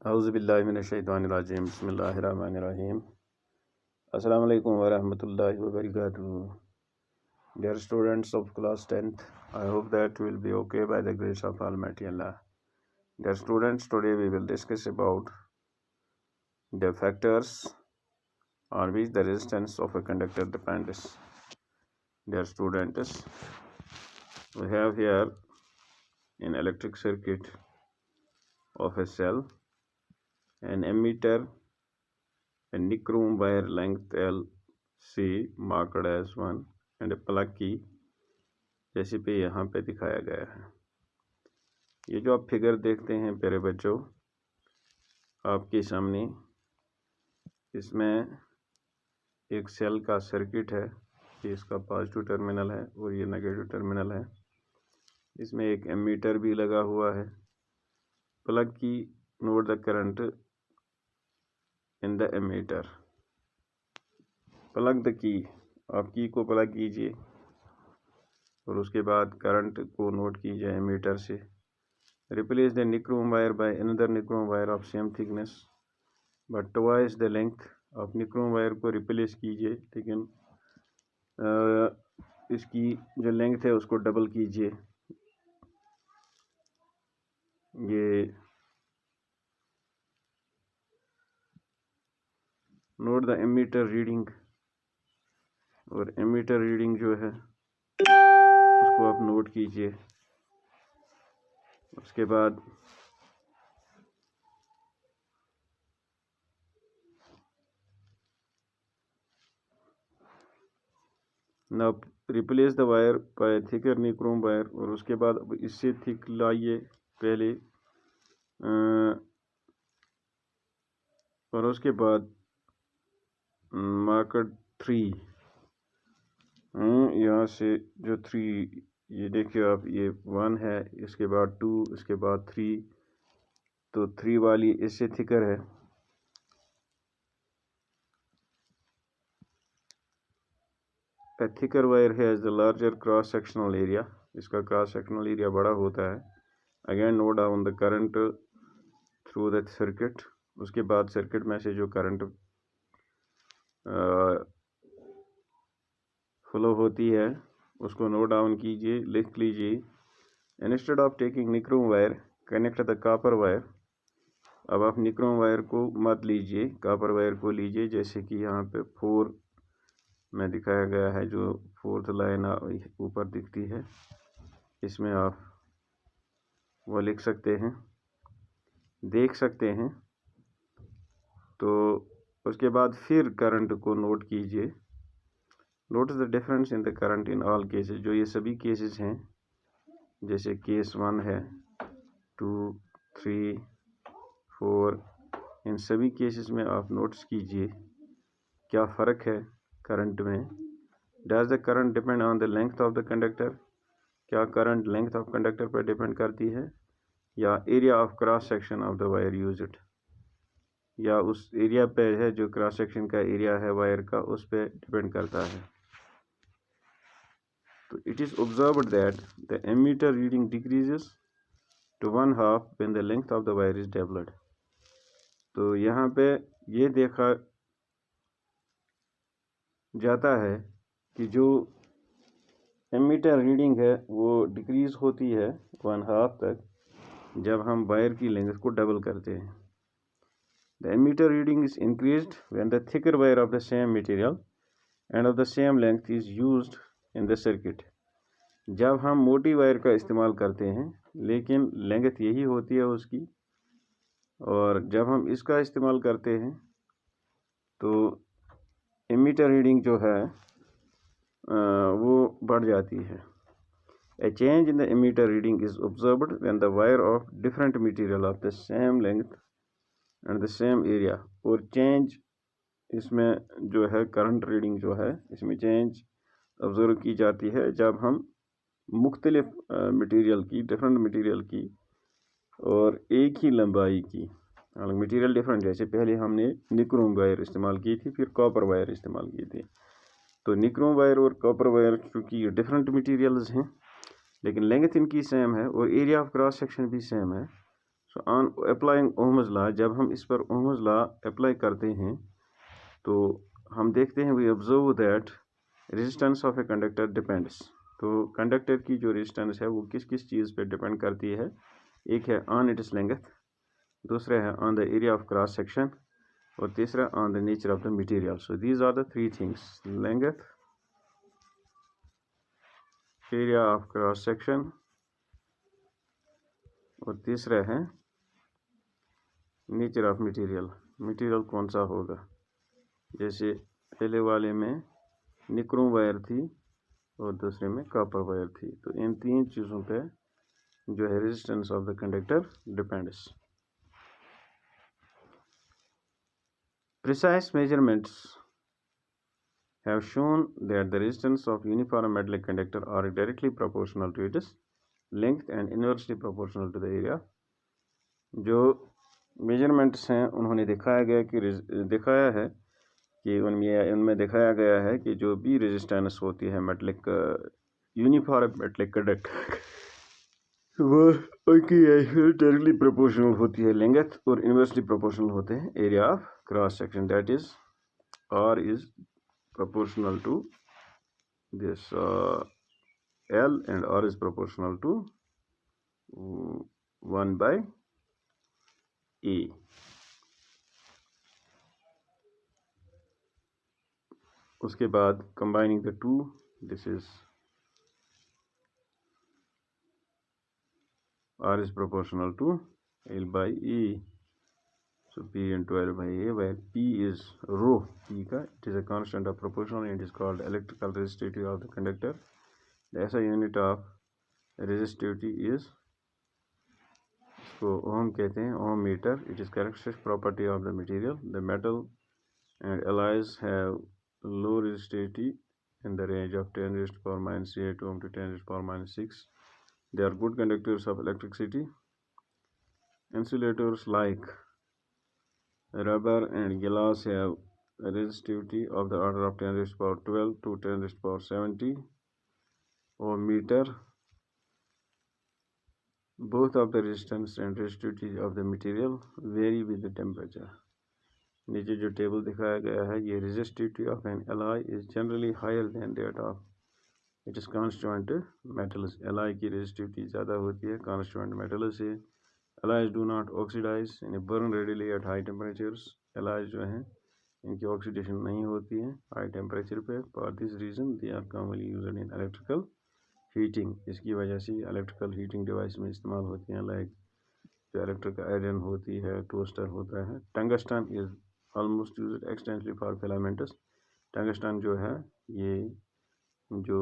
औज़ुबिल्लाहिमिनश्शैतानिर्रजीम बिस्मिल्लाहिर्रहमानिर्रहीम। अस्सलामु अलैकुम वरहमतुल्लाहि वबरकातुहू। Dear students of class 10th, I hope that you will be okay by the grace of Almighty Allah. Dear students, today we will discuss about the factors on which the resistance of a conductor depends. Dear students, we have here an electric circuit of a cell, an ammeter, a nichrome wire length LC marked as 1 and a plug key जैसे पे यहाँ पे दिखाया गया है। ये जो आप फिगर देखते हैं प्यारे बच्चों आपके सामने, इसमें एक सेल का सर्किट है। ये इसका पॉजिटिव टर्मिनल है और ये नेगेटिव टर्मिनल है। इसमें एक एमीटर भी लगा हुआ है। Plug key note the current in the ammeter. Plug the key, आप की को प्लग कीजिए और उसके बाद करंट को नोट कीजिए एमीटर से। Replace the nichrome wire by another nichrome wire of same thickness but twice the length. आप निक्रोम वायर को रिप्लेस कीजिए, लेकिन इसकी जो लेंथ है उसको डबल कीजिए। ये नोट द एमीटर रीडिंग, और एमीटर रीडिंग जो है उसको आप नोट कीजिए। उसके बाद now replace the wire by thicker nichrome wire, और उसके बाद अब इससे थिक लाइए पहले, और उसके बाद मार्कर 3, यहाँ से जो 3, ये देखिए आप, ये 1 है, इसके बाद 2, इसके बाद 3, तो 3 वाली इससे थिकर है। A thicker wire has the larger cross sectional area, इसका क्रॉस सेक्शनल एरिया बड़ा होता है। Again note down the current through the circuit. उसके बाद सर्किट में से जो करंट फ्लो होती है उसको नोट डाउन कीजिए, लिख लीजिए। Instead of taking nichrome wire connect the copper wire. अब आप निक्रोम वायर को मत लीजिए, कॉपर वायर को लीजिए, जैसे कि यहाँ पे 4 में दिखाया गया है, जो 4th लाइन ऊपर दिखती है, इसमें आप वो लिख सकते हैं, देख सकते हैं। तो उसके बाद फिर करंट को नोट कीजिए। Notice the difference in the current in all cases. जो ये सभी केसेस हैं, जैसे केस 1 है, 2, 3, 4, इन सभी केसेस में आप नोटिस कीजिए क्या फ़र्क है करंट में। Does the current depend on the length of the conductor. क्या करंट लेंथ ऑफ कंडक्टर पर डिपेंड करती है, या area of cross section of the wire used, या उस एरिया पे है जो क्रॉस सेक्शन का एरिया है वायर का, उस पे डिपेंड करता है। तो it is observed that the ammeter reading decreases to 1/2 when the length of the wire is doubled. तो यहाँ पे ये देखा जाता है कि जो एमीटर रीडिंग है वो डिक्रीज होती है 1/2 तक जब हम वायर की लेंथ को डबल करते हैं। The ammeter reading is increased when the thicker wire of the same material and of the same length is used in the circuit. जब हम मोटी वायर का इस्तेमाल करते हैं लेकिन लेंथ यही होती है उसकी, और जब हम इसका इस्तेमाल करते हैं तो एमीटर रीडिंग जो है वो बढ़ जाती है। A change in the emitter reading is observed when the wire of different material of the same length and the same area। और चेंज इसमें जो है करंट रीडिंग जो है इसमें चेंज ऑब्जर्व की जाती है जब हम मुख्तलिफ मटेरियल की, डिफरेंट मटेरियल की और एक ही लंबाई की, मटेरियल डिफरेंट, जैसे पहले हमने निक्रोम वायर इस्तेमाल की थी, फिर कॉपर वायर इस्तेमाल की थी। तो निक्रोम वायर और कॉपर वायर चूँकि डिफरेंट मटेरियल्स हैं लेकिन लेंथ इनकी सेम है और एरिया ऑफ क्रॉस सेक्शन भी सेम है, so on applying ohm's law, जब हम इस पर ओहम्स लॉ अप्लाई करते हैं तो हम देखते हैं we observe that resistance of a conductor depends. तो कंडक्टर की जो रेजिस्टेंस है वो किस किस चीज़ पे डिपेंड करती है। एक है ऑन इट्स लेंथ, दूसरा है on the area of cross section, और तीसरा on the nature of the material. So these are the three things, length, area of cross section, और तीसरा है नेचर ऑफ मटेरियल, मटेरियल कौन सा होगा। जैसे पहले वाले में निक्रोम वायर थी और दूसरे में कॉपर वायर थी। तो इन तीन चीज़ों पे जो है resistance of the conductor depends. Precise measurements have shown that the resistance of uniform metallic conductor are directly proportional to its length and inversely proportional to the area। जो मेजरमेंट्स हैं उन्होंने दिखाया है कि उनमें दिखाया गया है कि जो भी रेजिस्टेंस होती है मेटलिक यूनिफॉर्म मेटलिक कंडक्टर वो उनकी डायरेक्टली प्रोपोर्शनल होती है लेंथ और इनवर्सली प्रोपोर्शनल होते हैं area of cross section, that is R is proportional to this L and R is proportional to 1 by A। उसके बाद combining the two, this is R is proportional to L by E, so P into L by A, where P is rho, P का it is a constant of proportional and it is called electrical resistivity of the conductor। The SI unit of resistivity is, इसको ohm कहते हैं, ohm meter. It is characteristic property of the material, the metal and alloys have low resistivity in the range of 10 raised to power minus 8 ohm to 10 raised to power minus 6. They are good conductors of electricity. Insulators like rubber and glass have a resistivity of the order of 10 raised to power 12 to 10 raised to power 70 ohm meter. Both of the resistance and resistivity of the material vary with the temperature. नीचे जो table दिखाया गया है, ये resistivity of an alloy is generally higher than that of it is constituent metals. Alloy की resistivity ज़्यादा होती है कॉन्स्टिट्यूएंट मेटल्स से। Alloys do not oxidise and burn readily at high temperatures. Alloys जो हैं इनकी ऑक्सीडेशन नहीं होती है हाई टेम्परेचर पे। For this reason they are commonly used in electrical heating. इसकी वजह से इलेक्ट्रिकल हीटिंग डिवाइस में इस्तेमाल होती हैं, लाइक जो इलेक्ट्रिक आयरन होती है, टोस्टर होता है। Tungsten is almost used extensively for filaments. Tungsten जो है ये जो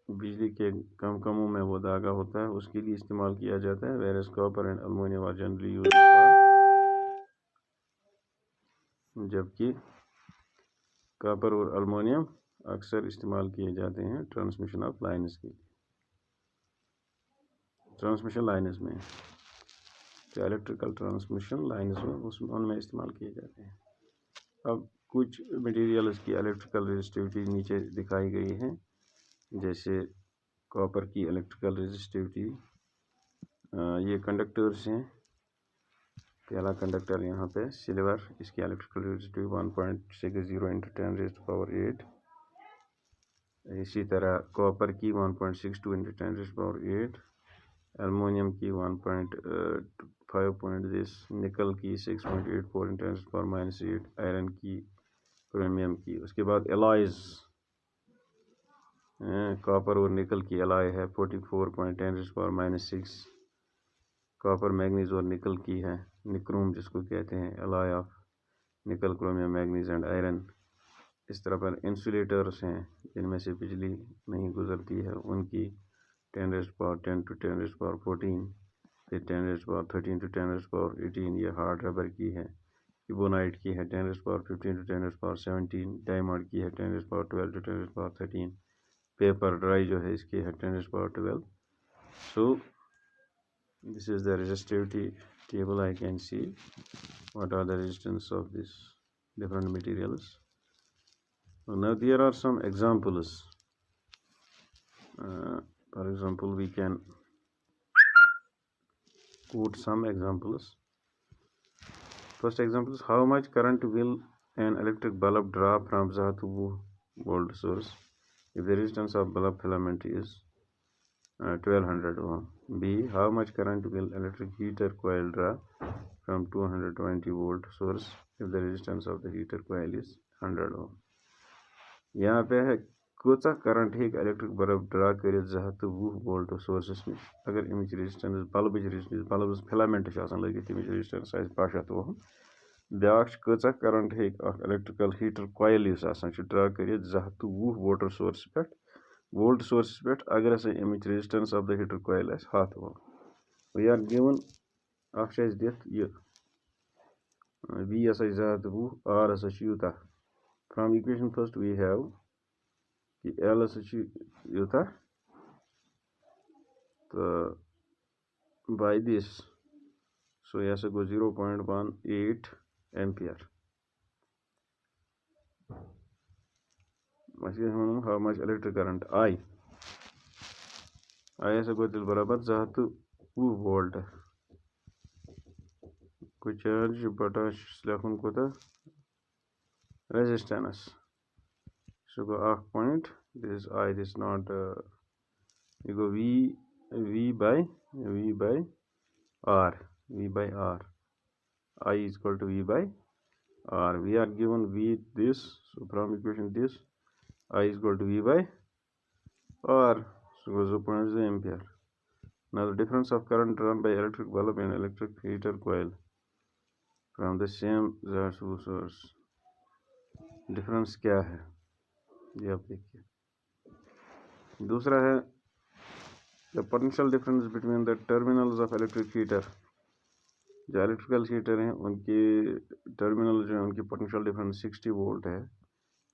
बिजली के कमों में वो धागा होता है उसके लिए इस्तेमाल किया जाता है। Whereas copper and aluminium are generally used for, जबकि कॉपर और अल्मोनियम अक्सर इस्तेमाल किए जाते हैं ट्रांसमिशन ऑफ लाइन्स के लिए। ट्रांसमिशन लाइन्स में जो इलेक्ट्रिकल ट्रांसमिशन लाइन्स में उसमें उनमें इस्तेमाल किए जाते हैं। अब कुछ मटेरियल्स की इलेक्ट्रिकल रेजिस्टिविटी नीचे दिखाई गई है, जैसे कॉपर की इलेक्ट्रिकल रेजिस्टिविटी। ये कंडक्टर्स हैं। पहला कंडक्टर यहाँ पे सिल्वर, इसकी electrical resistivity 1.60 into 10 raised to power 8। इसी तरह कॉपर की 1.62 into 10 raised to power 8। Aluminium की 1.5, निकल की 6.84 into 10 raised to power minus 8, iron की, क्रोमियम की। उसके बाद एलॉयज, कॉपर और निकल की एलॉय है 44.10 raised to power minus 6। Copper manganese और निकल की है, निक्रोम जिसको कहते हैं, alloy of nickel, chromium, manganese and iron. इस तरह पर इंसुलेटर्स हैं जिनमें से बिजली नहीं गुजरती है, उनकी 10 raised to power 10 to 10 raised to power 14, फिर 10 raised to power 13 to 10 raised to power 18। ये हार्ड रबर की है। इबोनाइट की है 10 raised to power 15 to 10 raised to power 17। Diamond की है 10 raised to power 12 to 10 raised to power 13। Paper dry जो है इसकी है 10 raised to power 12। So this is the resistivity table. I can see what are the resistance of these different materials. Now there are some examples. For example, we can quote some examples. First example is, how much current will an electric bulb draw from 0 to volt source if the resistance of bulb filament is 1200 ohm? B. How much current will electric heater coil draw from 220 volt source if the resistance of the heater coil is 100 ohm? यहाँ पे है कोता current है electric bulb draw कर 220 volt sources में अगर अमिच resistance bulbs filament लगे तमिच रेजिस्टेंस 500 ओम ब्याक कोता करंट है इलेक्ट्रिकल हीटर कॉइल ड्रा कर 220 वोल्ट सोर्स पे अगर अमिच resistance of the heater coil 100 ohm we are given दित यह V 220 R यूता from equation first we have L yuta by this, so yes go 0.18 ampere. How much electric current I go til barabar 2 volt को charge bata slefun kota resistance, so go 1 point, this is I, this is not you go V by R, I is equal to V by R. We are given V this, so from equation this I is equal to V by R, so go 0.0 ampere. Now the difference of current drawn by electric bulb and electric heater coil from the same source, difference क्या है ये आप देखिए. दूसरा है the potential difference between the terminals of electric heater. जो electrical heater हैं उनके टर्मिनल जो है उनकी पोटेंशियल डिफरेंस 60 वोल्ट है.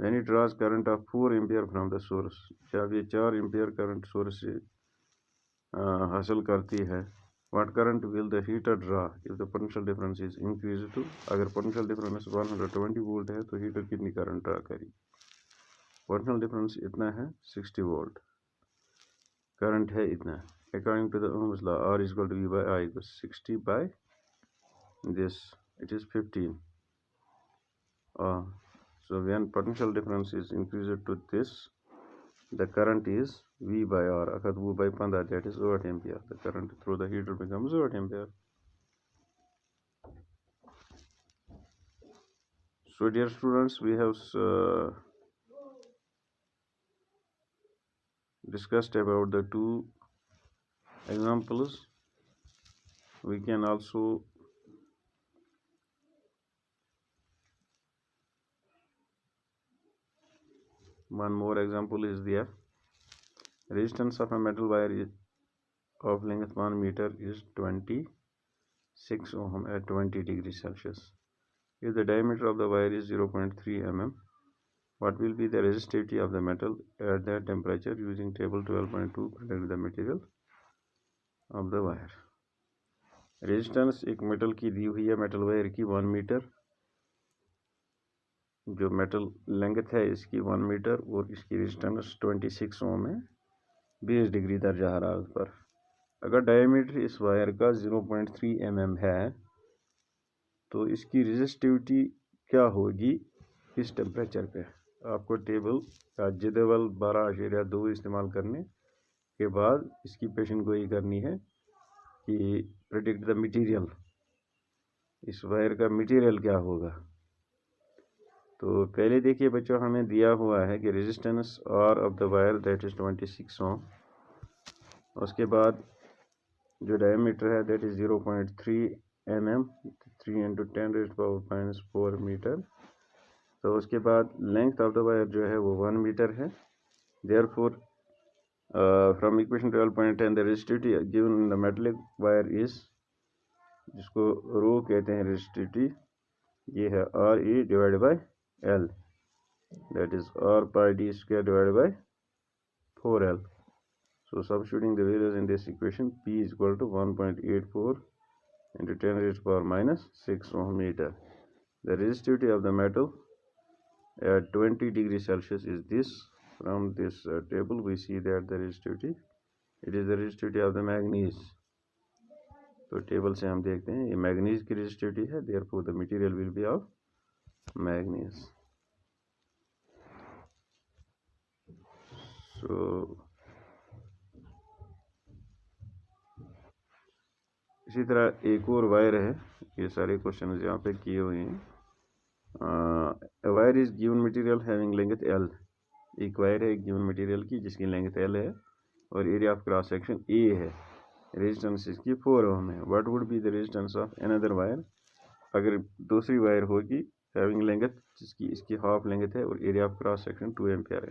When it draws current of 4 ampere from the source, जब ये 4 एम्पियर करंट सोर्स से हासिल करती है, what current will the heater draw if the potential difference is increase to, अगर पोटेंशियल डिफरेंस 120 वोल्ट है तो हीटर कितनी करंट ड्रा करेगी. पोटेंशियल डिफरेंस इतना है 60 वोल्ट, करंट है इतना. According to the ohm's law R is equal to V by I equals 60 by this, it is 15. So when potential difference is increased to this, the current is V by R. Agar V by 15, that is 8 ampere. The current through the heater becomes 8 ampere. So dear students, we have discussed about the two examples. We can also one more example is there. Resistance of a metal wire of length 1 meter is 26 ohm at 20 degrees Celsius. If the diameter of the wire is 0.3 mm, what will be the resistivity of the metal at that temperature? Using table 12.2 predict the material of the wire. Resistance एक metal की दी हुई है, metal wire की 1 metre, जो metal length है इसकी 1 metre और इसकी रेजिस्टेंस 26 ओम है 20 डिग्री दर्जा हरारत पर. अगर डायमीटर इस वायर का 0.3 mm है तो इसकी रेजिस्टिविटी क्या होगी इस टेम्परेचर पे. आपको टेबल का जदवल 12.2 इस्तेमाल करने के बाद इसकी पेशन गोई करनी है कि प्रेडिक्ट द मटेरियल, इस वायर का मटेरियल क्या होगा. तो पहले देखिए बच्चों, हमें दिया हुआ है कि resistance R of the wire that is 26 ओम, उसके बाद जो डायमीटर है दैट इज 0.3 mm, 3 × 10⁻⁴ मीटर. तो उसके बाद लेंथ ऑफ द वायर जो है वो 1 मीटर है. Therefore from equation 12.10 the resistivity given in the metallic wire is, जिसको रो कहते हैं रेजिस्टिविटी, ये है RE divide by L, that is R pi D square divide by 4L. So substituting the values in this equation, P is equal to 1.84 into 10⁻⁻6 ohm meter. The resistivity of the metal at 20 degrees Celsius is this. From this table we see that the resistivity, it is the resistivity of the manganese. तो table से हम देखते हैं ये manganese की resistivity है, therefore the material will be of manganese. So इसी तरह एक और वायर है, ये सारे क्वेश्चन यहाँ पे किए हुए हैं। Wire is given material having length L, एक वायर है गिवन मटेरियल की जिसकी लेंथ L है और area of cross section A है, रेजिस्टेंस इसकी 4 ओम है। What would be the resistance of another wire, अगर दूसरी वायर होगी हैविंग लेंथ जिसकी इसकी हाफ लेंथ है और area of cross section 2 ampere है।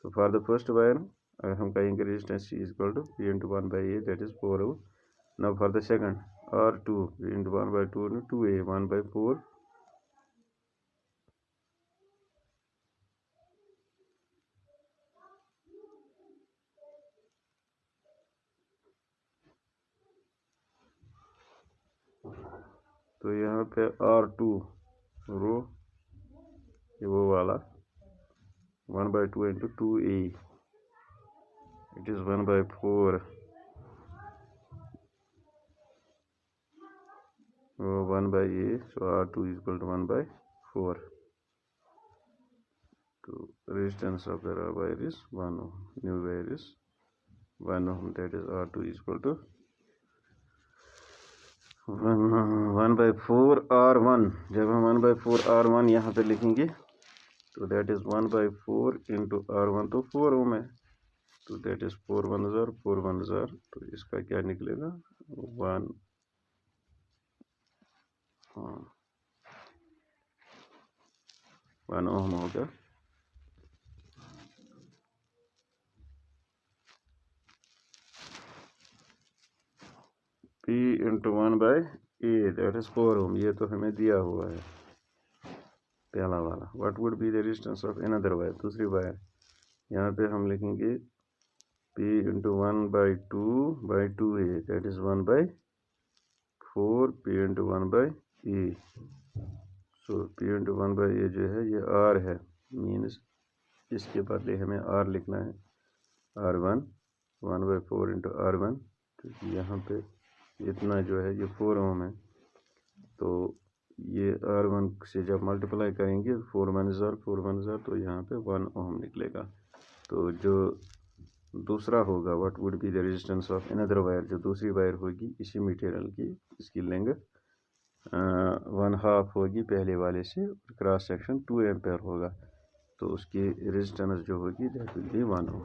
तो फॉर द फर्स्ट वायर अगर हम कहेंगे resistance is equal to P into 1/A, that is 4 ohm. Now for the second R2 P into 1/2 2A 1/4, तो यहाँ पे R2 रो ये वो वाला 1/2 into 2A, it is 1/4 1/A, so R2 is equal to 1/4. So resistance of the wire is 1 ohm, new wire is 1 ohm, that is R2 is equal to 1/4 R1। जब हम 1/4 R1 यहाँ पे लिखेंगे तो that is 1/4 into R1, तो 4 ओम है, तो that is 4 1 jar 4 1 jar, तो इसका क्या निकलेगा 1 ओम होगा। P into 1/A, that is 4 ओम, ये तो हमें दिया हुआ है पहला वाला। What would be the resistance of another wire, दूसरी वायर, यहाँ पे हम लिखेंगे P into 1/2/2A, that is 1/4 P into 1/A। So P into 1/A जो है ये R है, मीन्स इसके बदले हमें R लिखना है R1 1/4 into R1, तो यहाँ पे इतना जो है ये 4 ओम है, तो ये R1 से जब मल्टीप्लाई करेंगे 4 1 जार 4 1 जार, तो यहाँ पे 1 ओम निकलेगा। तो जो दूसरा होगा what would be the resistance of another wire, जो दूसरी वायर होगी इसी मटेरियल की, इसकी लेंथ 1/2 होगी पहले वाले से, क्रॉस सेक्शन 2 एम्पेयर होगा, तो उसकी रेजिस्टेंस जो होगी दैट विल बी 1 ओम।